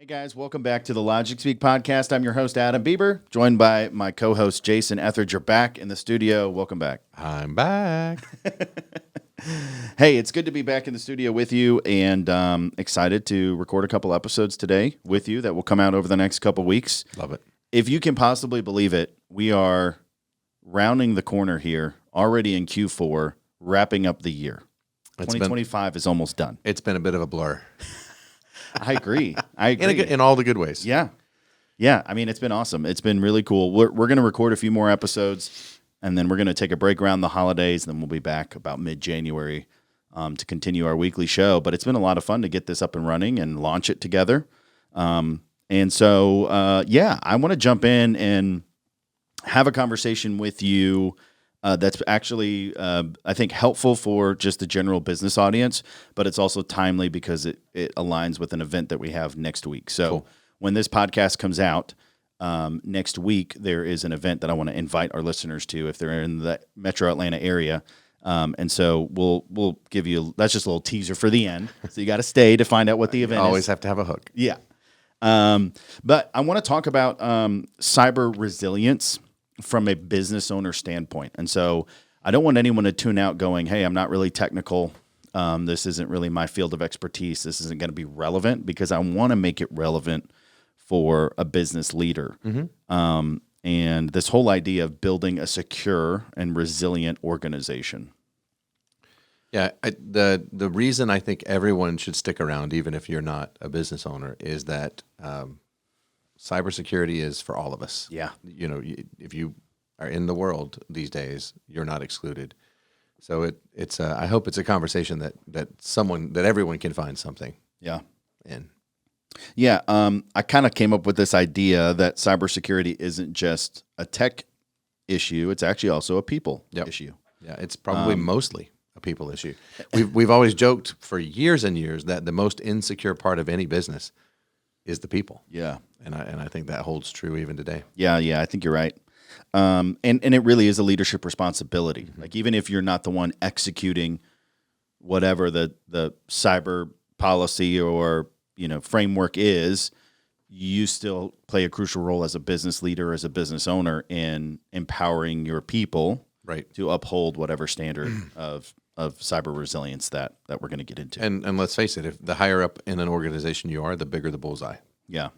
Hey guys, welcome back to the Logic Speak podcast. I'm your host, Adam Bieber, joined by my co-host, Jason Etheridge. You're back in the studio. Welcome back. I'm back. Hey, it's good to be back in the studio with you, and excited to record a couple episodes today with you that will come out over the next couple weeks. Love it. If you can possibly believe it, we are rounding the corner here, already in Q4, wrapping up the year. 2025 is almost done. It's been a bit of a blur. I agree. In all the good ways. Yeah. Yeah. I mean, it's been awesome. It's been really cool. We're going to record a few more episodes, and then we're going to take a break around the holidays, and then we'll be back about mid-January to continue our weekly show. But it's been a lot of fun to get this up and running and launch it together. I want to jump in and have a conversation with you that's actually, I think, helpful for just the general business audience, but it's also timely because it aligns with an event that we have next week. So cool. When this podcast comes out next week, there is an event that I want to invite our listeners to if they're in the Metro Atlanta area. And so we'll give you, that's just a little teaser for the end. So you got to stay to find out what the event is. Always have to have a hook. Yeah. But I want to talk about cyber resilience from a business owner standpoint. And so I don't want anyone to tune out going, hey, I'm not really technical. This isn't really my field of expertise. This isn't going to be relevant, because I want to make it relevant for a business leader. Mm-hmm. And this whole idea of building a secure and resilient organization. Yeah, the reason I think everyone should stick around, even if you're not a business owner, is that cybersecurity is for all of us. Yeah. You know, if you are in the world these days, you're not excluded. So it's I hope it's a conversation that everyone can find something. Yeah. In. Yeah. I kind of came up with this idea that cybersecurity isn't just a tech issue. It's actually also a people issue. Yeah. It's probably mostly a people issue. We've always joked for years and years that the most insecure part of any business is the people. Yeah. And I think that holds true even today. Yeah, I think you're right. And it really is a leadership responsibility. Mm-hmm. Like, even if you're not the one executing whatever the cyber policy or, framework is, you still play a crucial role as a business leader, as a business owner, in empowering your people to uphold whatever standard of cyber resilience that we're going to get into. And let's face it, if the higher up in an organization you are, the bigger the bullseye. Yeah.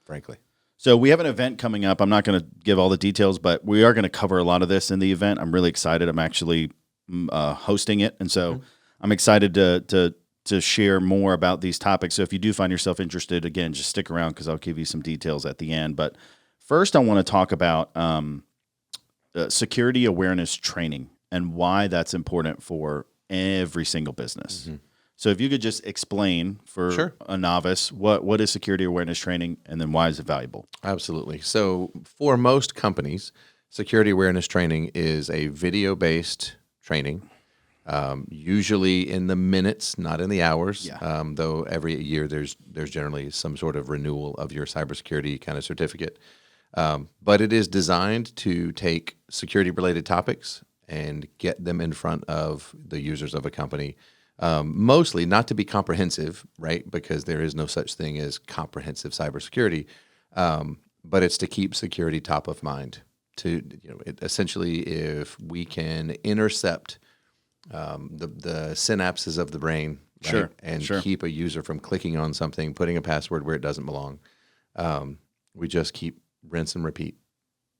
Frankly. So we have an event coming up. I'm not going to give all the details, but we are going to cover a lot of this in the event. I'm really excited. I'm actually hosting it, and so I'm excited to share more about these topics. So if you do find yourself interested, again, just stick around, because I'll give you some details at the end. But first, I want to talk about security awareness training and why that's important for every single business. Mm-hmm. So if you could just explain for a novice, what is security awareness training, and then why is it valuable? Absolutely. So for most companies, security awareness training is a video-based training, usually in the minutes, not in the hours, though every year there's generally some sort of renewal of your cybersecurity kind of certificate. But it is designed to take security-related topics and get them in front of the users of a company. Mostly not to be comprehensive, right? Because there is no such thing as comprehensive cybersecurity, but it's to keep security top of mind. Essentially, if we can intercept the synapses of the brain, keep a user from clicking on something, putting a password where it doesn't belong, we just keep rinse and repeat.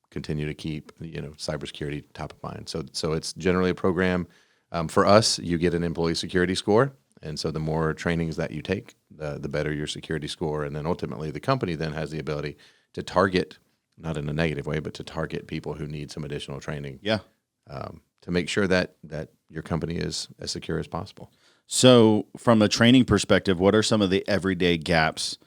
Continue to keep cybersecurity top of mind. So it's generally a program. For us, you get an employee security score, and so the more trainings that you take, the better your security score, and then ultimately the company then has the ability to target, not in a negative way, but to target people who need some additional training. Yeah. To make sure that your company is as secure as possible. So from a training perspective, what are some of the everyday gaps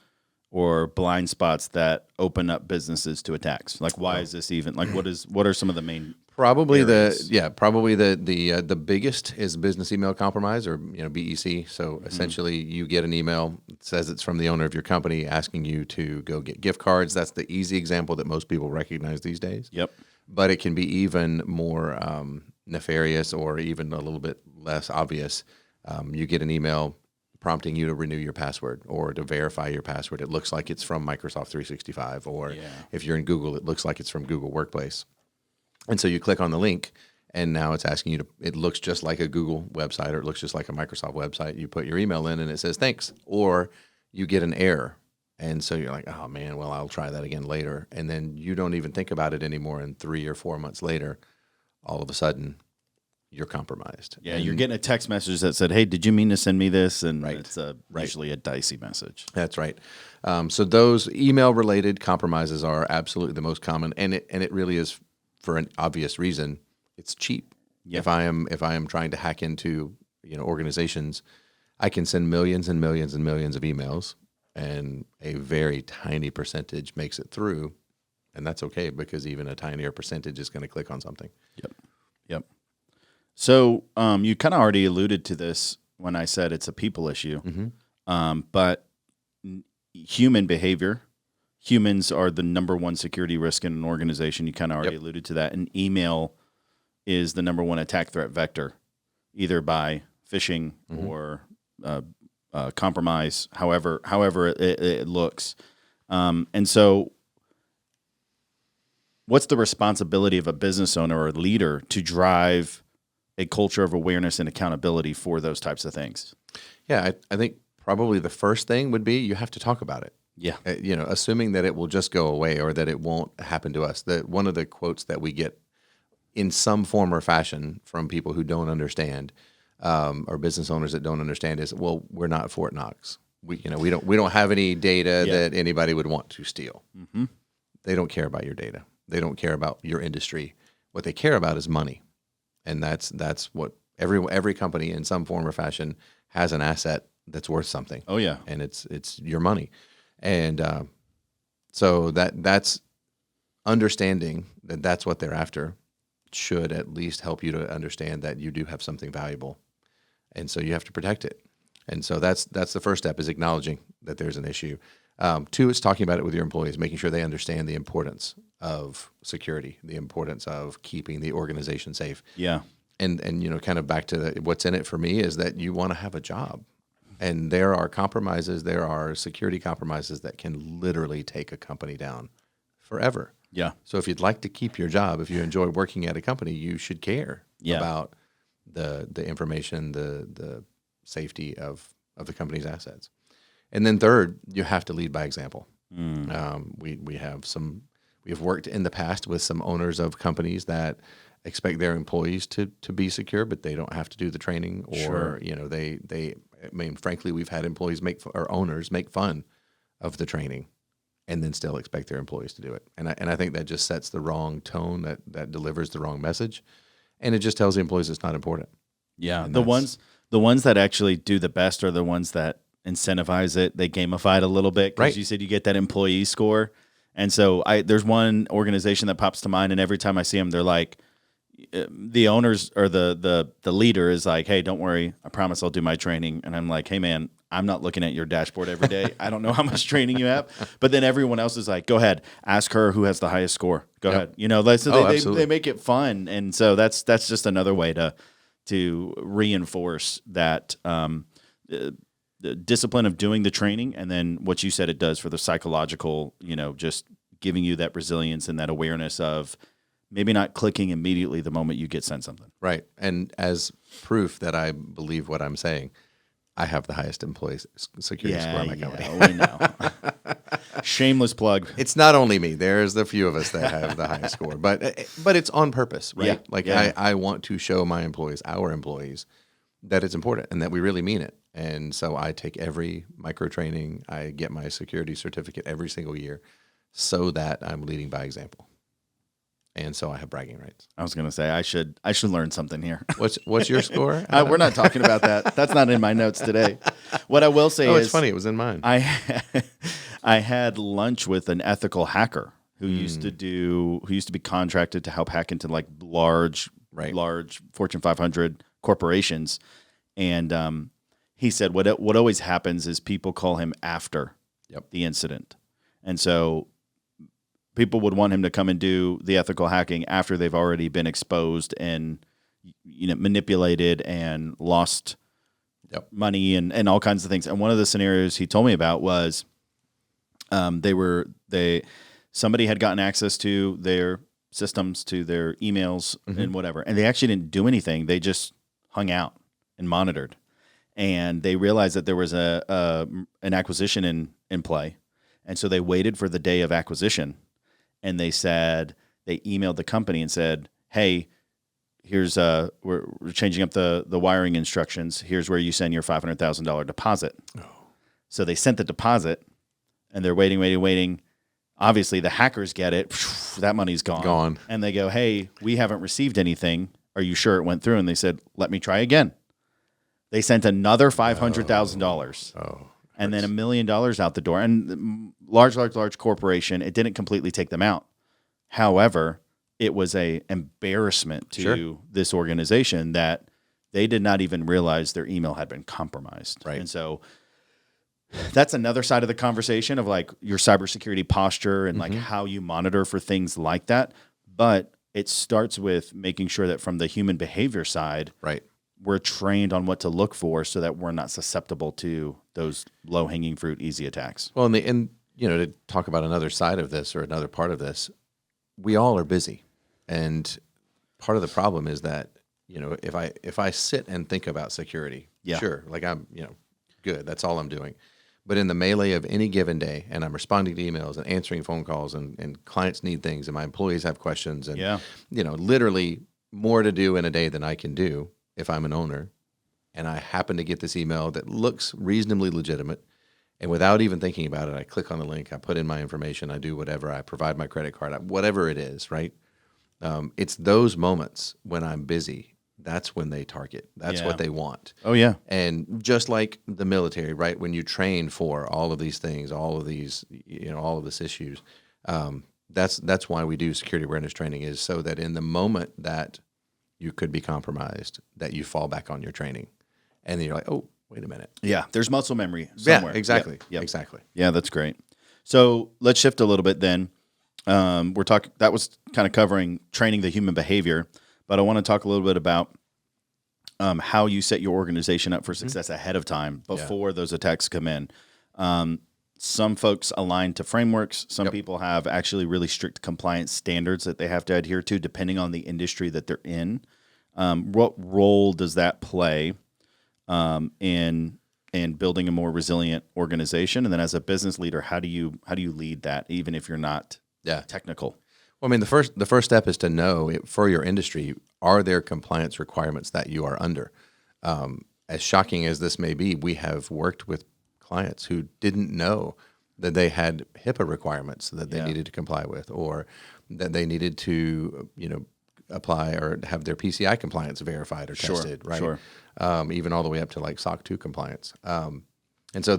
or blind spots that open up businesses to attacks? Like, why is this even, like, what are some of the main areas? The biggest is business email compromise, or BEC. So essentially, you get an email that says it's from the owner of your company asking you to go get gift cards. That's the easy example that most people recognize these days. Yep. But it can be even more nefarious, or even a little bit less obvious. You get an email prompting you to renew your password or to verify your password. It looks like it's from Microsoft 365, or if you're in Google, it looks like it's from Google Workplace. And so you click on the link, and now it's asking you to, it looks just like a Google website, or it looks just like a Microsoft website. You put your email in and it says thanks, or you get an error. And so you're like, oh man, well, I'll try that again later. And then you don't even think about it anymore. And 3 or 4 months later, all of a sudden, you're compromised. Yeah, and you're getting a text message that said, hey, did you mean to send me this? And it's Right. usually a dicey message. That's right. So those email-related compromises are absolutely the most common, and it really is for an obvious reason. It's cheap. Yep. If I am trying to hack into organizations, I can send millions and millions and millions of emails, and a very tiny percentage makes it through, and that's okay because even a tinier percentage is going to click on something. Yep. So you kind of already alluded to this when I said it's a people issue, but human behavior, humans are the number one security risk in an organization. You kind of already alluded to that. And email is the number one attack threat vector, either by phishing or compromise, however it looks. And so what's the responsibility of a business owner or a leader to drive a culture of awareness and accountability for those types of things? Yeah, I think probably the first thing would be you have to talk about it. Yeah. Assuming that it will just go away or that it won't happen to us. That one of the quotes that we get in some form or fashion from people who don't understand, or business owners that don't understand, is, well, we're not Fort Knox. We don't have any data that anybody would want to steal. Mm-hmm. They don't care about your data. They don't care about your industry. What they care about is money. And that's what every company in some form or fashion has an asset that's worth something. Oh yeah, and it's your money, and so that's understanding that that's what they're after should at least help you to understand that you do have something valuable, and so you have to protect it. And so that's the first step, is acknowledging that there's an issue. 2 is talking about it with your employees, making sure they understand the importance of security, the importance of keeping the organization safe. Yeah. And kind of back to what's in it for me is that you want to have a job. And there are compromises, there are security compromises that can literally take a company down forever. Yeah. So if you'd like to keep your job, if you enjoy working at a company, you should care about the information, the safety of the company's assets. And then 3rd, you have to lead by example. We have worked in the past with some owners of companies that expect their employees to be secure, but they don't have to do the training, or frankly, we've had employees or owners make fun of the training and then still expect their employees to do it. And I think that just sets the wrong tone, that delivers the wrong message, and it just tells the employees it's not important. Yeah. The ones that actually do the best are the ones that incentivize it. They gamify it a little bit, because you said you get that employee score. And so there's one organization that pops to mind, and every time I see them, they're like, the owners or the leader is like, hey, don't worry, I promise I'll do my training. And I'm like, hey man, I'm not looking at your dashboard every day. I don't know how much training you have. But then everyone else is like, go ahead, ask her who has the highest score. Go ahead. So they make it fun. And so that's just another way to reinforce that the discipline of doing the training, and then what you said it does for the psychological, just giving you that resilience and that awareness of maybe not clicking immediately the moment you get sent something. Right. And as proof that I believe what I'm saying, I have the highest employee security score in my company. We know. Shameless plug. It's not only me. There's a few of us that have the highest score, but it's on purpose, right? I want to show my employees, our employees, that it's important and that we really mean it. And so I take every micro training. I get my security certificate every single year so that I'm leading by example. And so I have bragging rights. I was going to say I should learn something here. What's your score? We're not talking about that. That's not in my notes today. What I will say is, it's funny. It was in mine. I had lunch with an ethical hacker who used to be contracted to help hack into like large Fortune 500 corporations, and he said what always happens is people call him after the incident, and so people would want him to come and do the ethical hacking after they've already been exposed and manipulated and lost money and all kinds of things. And one of the scenarios he told me about was somebody had gotten access to their systems, to their emails and whatever, and they actually didn't do anything. They just hung out and monitored. And they realized that there was an acquisition in play. And so they waited for the day of acquisition, and they emailed the company and said, hey, here's we're changing up the wiring instructions. Here's where you send your $500,000 deposit. Oh. So they sent the deposit, and they're waiting. Obviously, the hackers get it. That money's gone. And they go, hey, we haven't received anything. Are you sure it went through? And they said, let me try again. They sent another $500,000. Oh. And then $1 million out the door. And large corporation, it didn't completely take them out. However, it was an embarrassment to this organization that they did not even realize their email had been compromised. Right. And so that's another side of the conversation of like your cybersecurity posture and like how you monitor for things like that. But it starts with making sure that from the human behavior side, right, we're trained on what to look for so that we're not susceptible to those low-hanging fruit, easy attacks. Well, and to talk about another side of this or another part of this, we all are busy. And part of the problem is that, if I sit and think about security, sure, like I'm, good, that's all I'm doing. But in the melee of any given day, and I'm responding to emails and answering phone calls, and clients need things, and my employees have questions, and literally more to do in a day than I can do if I'm an owner, and I happen to get this email that looks reasonably legitimate, and without even thinking about it, I click on the link, I put in my information, I do whatever, I provide my credit card, whatever it is, right? It's those moments when I'm busy. That's when they target. That's what they want. Oh, yeah. And just like the military, right, when you train for all of these things, all of these, all of this issues, that's why we do security awareness training, is so that in the moment that you could be compromised, that you fall back on your training. And then you're like, oh, wait a minute. Yeah, there's muscle memory somewhere. Yeah, exactly. Yep. Exactly. Yeah, that's great. So let's shift a little bit then. That was kind of covering training the human behavior, but I want to talk a little bit about how you set your organization up for success ahead of time before those attacks come in. Some folks align to frameworks. Some people have actually really strict compliance standards that they have to adhere to depending on the industry that they're in. What role does that play in building a more resilient organization? And then as a business leader, how do you lead that even if you're not technical? Well, I mean, the first step is to know for your industry, are there compliance requirements that you are under? As shocking as this may be, we have worked with clients who didn't know that they had HIPAA requirements that they needed to comply with, or that they needed to, apply or have their PCI compliance verified or tested, right? Sure. Even all the way up to like SOC 2 compliance. And so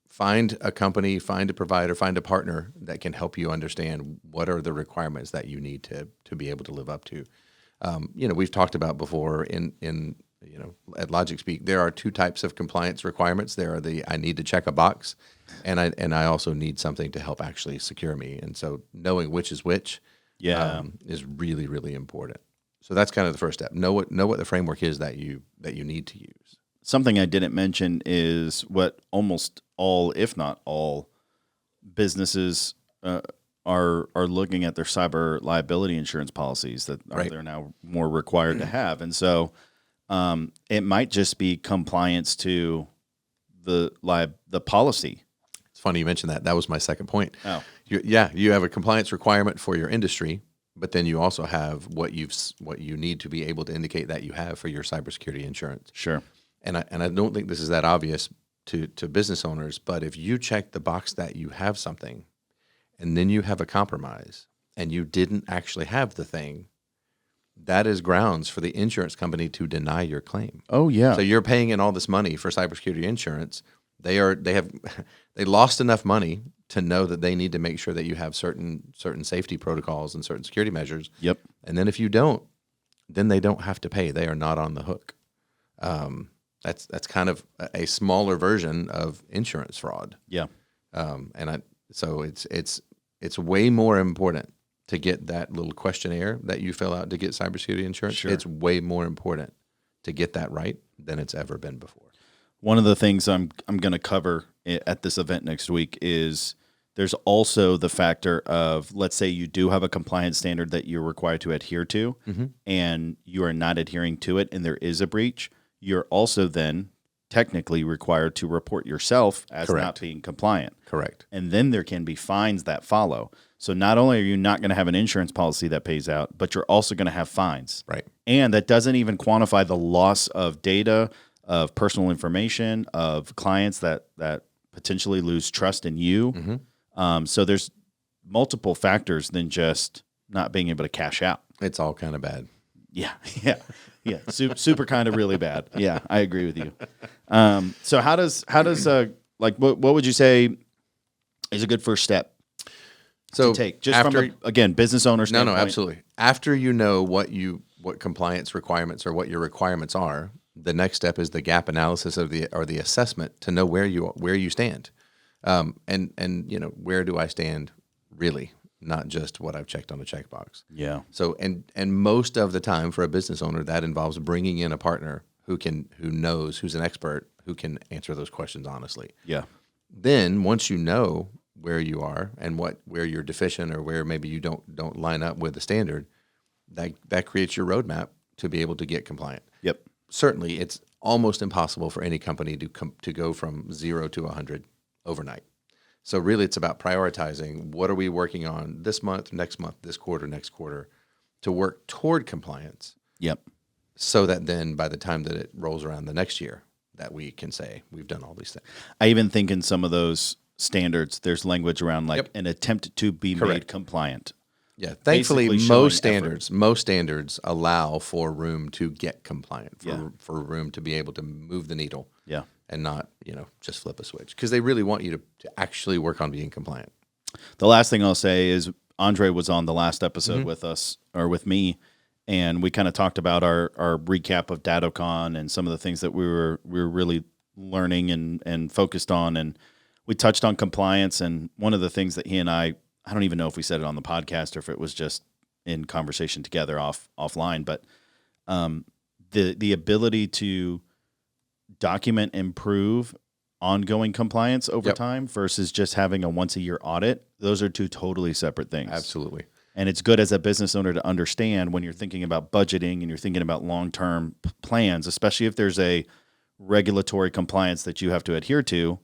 find a company, find a provider, find a partner that can help you understand what are the requirements that you need to be able to live up to. We've talked about before in at Logic Speak, there are two types of compliance requirements. There are I need to check a box, and I also need something to help actually secure me. And so knowing which is which is really, really important. So that's kind of the first step. Know what the framework is that you need to use. Something I didn't mention is what almost all, if not all, businesses are looking at their cyber liability insurance policies that they're now more required to have. And so it might just be compliance to the policy. It's funny you mentioned that. That was my second point. Oh. You have a compliance requirement for your industry, but then you also have what you need to be able to indicate that you have for your cybersecurity insurance. Sure. And I don't think this is that obvious to business owners, but if you check the box that you have something and then you have a compromise and you didn't actually have the thing, that is grounds for the insurance company to deny your claim. Oh, yeah. So you're paying in all this money for cybersecurity insurance. They lost enough money to know that they need to make sure that you have certain safety protocols and certain security measures. Yep. And then if you don't, then they don't have to pay. They are not on the hook. That's kind of a smaller version of insurance fraud. Yeah. So it's way more important to get that little questionnaire that you fill out to get cybersecurity insurance. Sure. It's way more important to get that right than it's ever been before. One of the things I'm going to cover at this event next week is there's also the factor of, let's say you do have a compliance standard that you're required to adhere to, and you are not adhering to it, and there is a breach. You're also then technically required to report yourself as Correct. not being compliant. Correct. And then there can be fines that follow. So not only are you not going to have an insurance policy that pays out, but you're also going to have fines. Right. And that doesn't even quantify the loss of data, of personal information, of clients that potentially lose trust in you. So there's multiple factors than just not being able to cash out. It's all kind of bad. Yeah. Super kind of really bad. Yeah, I agree with you. So how does like what would you say is a good first step to take? Just after, from again, business owner standpoint. No, absolutely. After you know what compliance requirements or what your requirements are, the next step is the gap analysis of the assessment to know where you stand. And where do I stand really? Not just what I've checked on a checkbox. Yeah. So and most of the time for a business owner, that involves bringing in a partner who's an expert, who can answer those questions honestly. Yeah. Then once you know where you are and where you're deficient or where maybe you don't line up with the standard, that creates your roadmap to be able to get compliant. Yep. Certainly, it's almost impossible for any company to go from 0 to 100 overnight. So really, it's about prioritizing what are we working on this month, this quarter, next quarter, to work toward compliance. Yep. So that then by the time that it rolls around the next year, that we can say we've done all these things. I even think in some of those standards, there's language around like an attempt to be made compliant. Yeah, thankfully, Basically most standards allow for room to get compliant, Yeah. for room to be able to move the needle. Yeah. And not, just flip a switch, because they really want you to actually work on being compliant. The last thing I'll say is Andre was on the last episode with us, or with me, and we kind of talked about our recap of DattoCon and some of the things that we were really learning and focused on, and we touched on compliance. And one of the things that he and I don't even know if we said it on the podcast or if it was just in conversation together offline, but the ability to document and improve ongoing compliance over time versus just having a once-a-year audit, those are two totally separate things. Absolutely. And it's good as a business owner to understand when you're thinking about budgeting and you're thinking about long-term plans, especially if there's a regulatory compliance that you have to adhere to,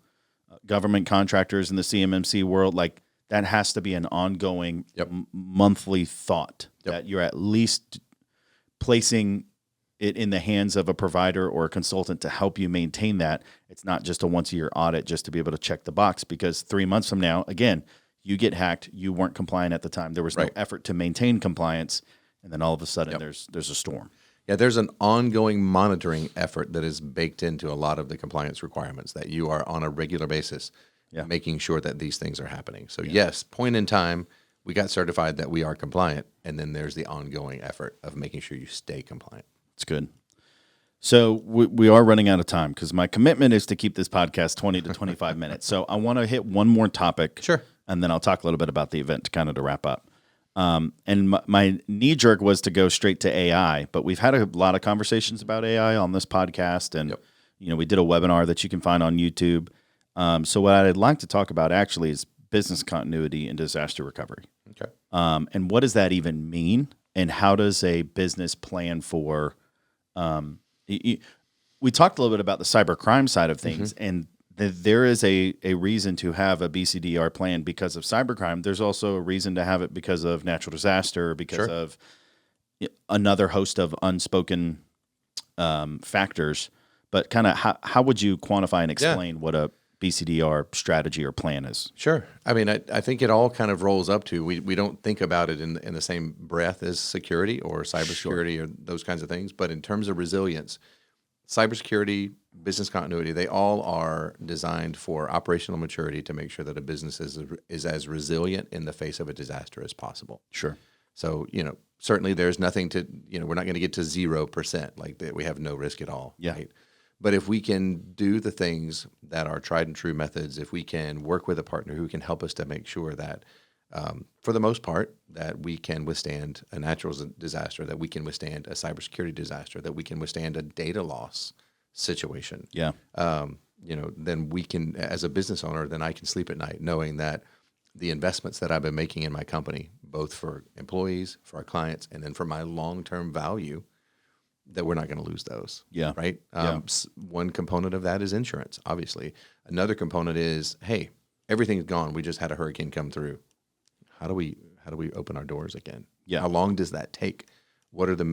government contractors in the CMMC world, like that has to be an ongoing monthly thought that you're at least placing it in the hands of a provider or a consultant to help you maintain that. It's not just a once-a-year audit just to be able to check the box, because 3 months from now, again, you get hacked, you weren't compliant at the time, there was no effort to maintain compliance, and then all of a sudden there's a storm. Yeah, there's an ongoing monitoring effort that is baked into a lot of the compliance requirements, that you are on a regular basis making sure that these things are happening. So yes, point in time, we got certified that we are compliant, and then there's the ongoing effort of making sure you stay compliant. It's good. So we are running out of time, because my commitment is to keep this podcast 20 to 25 minutes. So I want to hit one more topic. Sure. And then I'll talk a little bit about the event to wrap up. And my knee jerk was to go straight to AI, but we've had a lot of conversations about AI on this podcast. And, we did a webinar that you can find on YouTube. So what I'd like to talk about actually is business continuity and disaster recovery. Okay. And what does that even mean? And how does a business plan for, we talked a little bit about the cybercrime side of things, and there is a reason to have a BCDR plan because of cybercrime. There's also a reason to have it because of natural disaster, because of another host of unspoken factors. But kind of how would you quantify and explain what a BCDR strategy or plan is? Sure. I mean, I think it all kind of rolls up to, we don't think about it in the same breath as security or cybersecurity or those kinds of things. But in terms of resilience, cybersecurity, business continuity, they all are designed for operational maturity to make sure that a business is as resilient in the face of a disaster as possible. Sure. So, certainly there's nothing to, we're not going to get to 0%, like that we have no risk at all. Yeah. Right? But if we can do the things that are tried and true methods, if we can work with a partner who can help us to make sure that, for the most part, that we can withstand a natural disaster, that we can withstand a cybersecurity disaster, that we can withstand a data loss situation. Yeah. Then we can, as a business owner, then I can sleep at night knowing that the investments that I've been making in my company, both for employees, for our clients, and then for my long-term value, that we're not going to lose those. Yeah. Right. One component of that is insurance, obviously. Another component is, hey, everything's gone. We just had a hurricane come through. How do we open our doors again? Yeah. How long does that take? What are the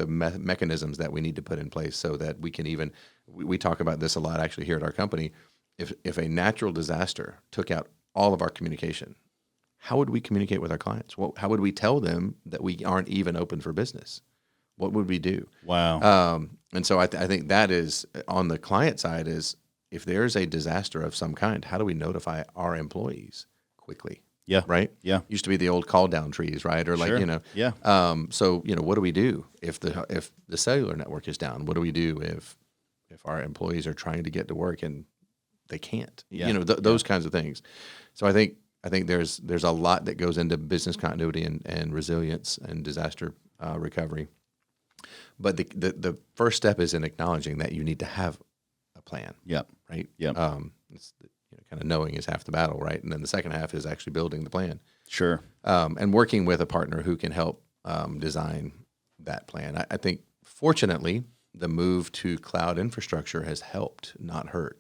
mechanisms that we need to put in place so that we can even, we talk about this a lot actually here at our company. If a natural disaster took out all of our communication, how would we communicate with our clients? How would we tell them that we aren't even open for business? What would we do? Wow. And so I think that is on the client side is if there's a disaster of some kind, how do we notify our employees quickly? Yeah. Right. Yeah. Used to be the old call down trees, right? Or Sure. Yeah. So what do we do if the cellular network is down? What do we do if our employees are trying to get to work and they can't? Yeah. Those kinds of things. So I think there's a lot that goes into business continuity and resilience and disaster recovery. But the first step is in acknowledging that you need to have a plan. Yep. Right. Yep. It's kind of knowing is half the battle, right? And then the second half is actually building the plan. Sure. And working with a partner who can help design that plan. I think, fortunately, the move to cloud infrastructure has helped, not hurt.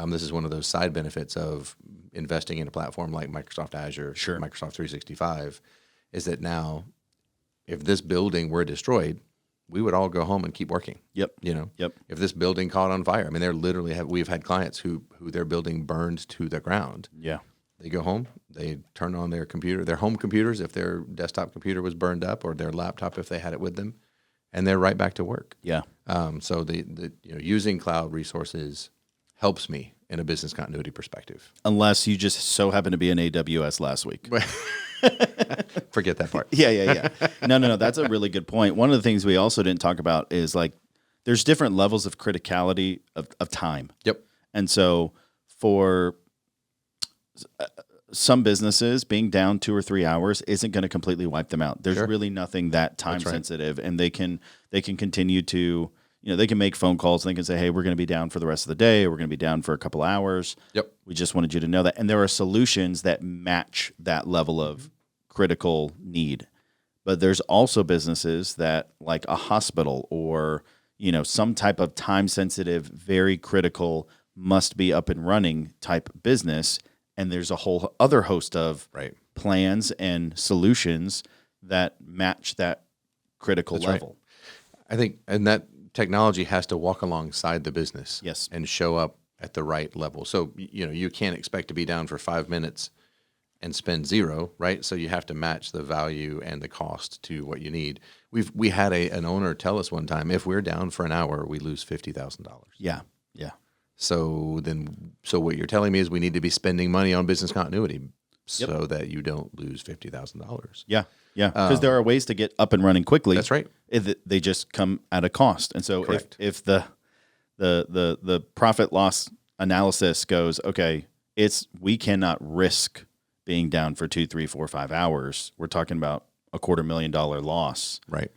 This is one of those side benefits of investing in a platform like Microsoft Azure, Sure. Microsoft 365, is that now, if this building were destroyed, we would all go home and keep working. Yep. If this building caught on fire, I mean, we've had clients who their building burned to the ground. Yeah. They go home, they turn on their computer, their home computers if their desktop computer was burned up, or their laptop if they had it with them, and they're right back to work. Yeah. So the using cloud resources helps me in a business continuity perspective. Unless you just so happen to be in AWS last week. Forget that part. Yeah. No. That's a really good point. One of the things we also didn't talk about is like there's different levels of criticality of time. Yep. And so for some businesses, being down 2 or 3 hours isn't going to completely wipe them out. There's Sure. really nothing that time That's right. sensitive, and they can continue to, they can make phone calls and they can say, hey, we're going to be down for the rest of the day. We're going to be down for a couple hours. Yep. We just wanted you to know that. And there are solutions that match that level of critical need. But there's also businesses that, like a hospital or, some type of time sensitive, very critical, must be up and running type business. And there's a whole other host of Right. plans and solutions that match that critical That's right. level. I think, and that technology has to walk alongside the business. Yes. And show up at the right level. So, you can't expect to be down for 5 minutes and spend zero, right? So you have to match the value and the cost to what you need. We had an owner tell us one time, if we're down for an hour, we lose $50,000. Yeah. So what you're telling me is we need to be spending money on business continuity so that you don't lose $50,000. Yeah. Because there are ways to get up and running quickly. That's right. They just come at a cost. And so if the profit loss analysis goes, okay, we cannot risk being down for 2, 3, 4, 5 hours. We're talking about $250,000 loss. Right.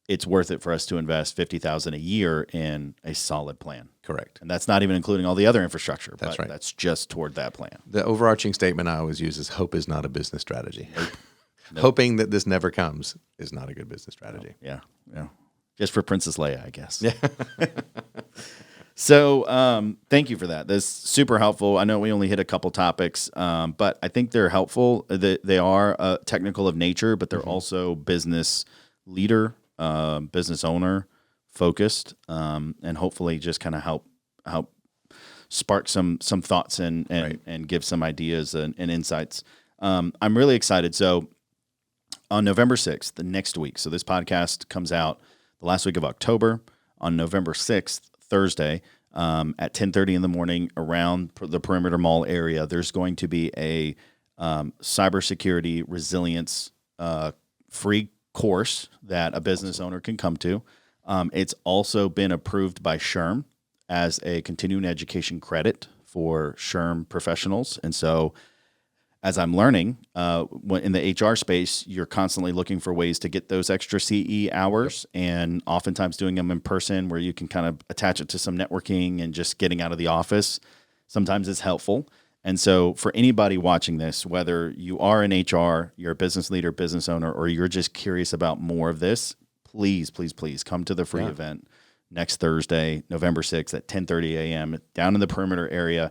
It's worth it for us to invest $50,000 a year in a solid plan. Correct. And that's not even including all the other infrastructure. That's right. That's just toward that plan. The overarching statement I always use is hope is not a business strategy. Nope. Hoping that this never comes is not a good business strategy. Yeah. Just for Princess Leia, I guess. Yeah. So thank you for that. That's super helpful. I know we only hit a couple topics, but I think they're helpful. They are technical of nature, but they're also business leader, business owner focused, and hopefully just kind of help spark some thoughts and give some ideas and insights. I'm really excited. So on November 6th, the next week, so this podcast comes out the last week of October. On November 6th, Thursday, at 10:30 in the morning around the Perimeter Mall area, there's going to be a cybersecurity resilience free course that a business owner can come to. It's also been approved by SHRM as a continuing education credit for SHRM professionals. And so as I'm learning in the HR space, you're constantly looking for ways to get those extra CE hours, and oftentimes doing them in person where you can kind of attach it to some networking and just getting out of the office sometimes is helpful. And so for anybody watching this, whether you are in HR, you're a business leader, business owner, or you're just curious about more of this, please, please, please come to the free event next Thursday, November 6th at 10:30 a.m. down in the perimeter area.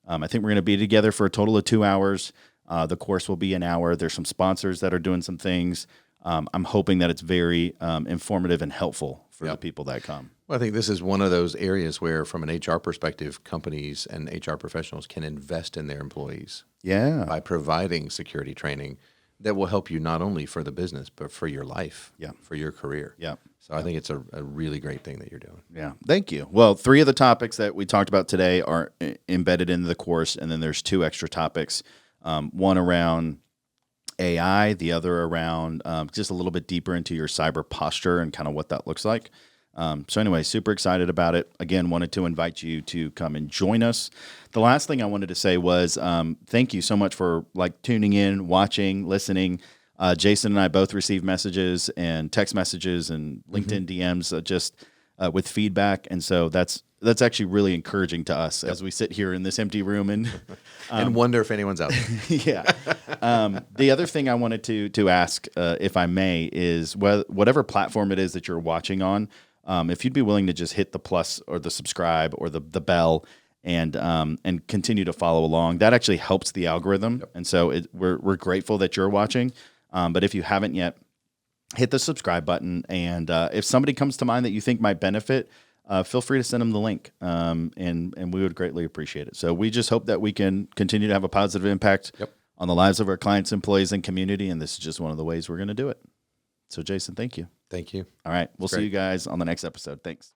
I think we're going to be together for a total of 2 hours. The course will be an hour. There's some sponsors that are doing some things. I'm hoping that it's very informative and helpful for the people that come. Well, I think this is one of those areas where, from an HR perspective, companies and HR professionals can invest in their employees by providing security training that will help you not only for the business, but for your life, for your career. So I think it's a really great thing that you're doing. Yeah. Thank you. Well, 3 of the topics that we talked about today are embedded into the course, and then there's 2 extra topics, one around AI, the other around just a little bit deeper into your cyber posture and kind of what that looks like. So anyway, super excited about it. Again, wanted to invite you to come and join us. The last thing I wanted to say was thank you so much for tuning in, watching, listening. Jason and I both received messages and text messages and LinkedIn DMs just with feedback. And so that's actually really encouraging to us as we sit here in this empty room and and wonder if anyone's out there. The other thing I wanted to ask, if I may, is whatever platform it is that you're watching on, if you'd be willing to just hit the plus or the subscribe or the bell and continue to follow along, that actually helps the algorithm. And so we're grateful that you're watching. But if you haven't yet, hit the subscribe button. And if somebody comes to mind that you think might benefit, feel free to send them the link. And we would greatly appreciate it. So we just hope that we can continue to have a positive impact on the lives of our clients, employees, and community. And this is just one of the ways we're going to do it. So Jason, thank you. Thank you. All right. We'll see you guys on the next episode. Thanks.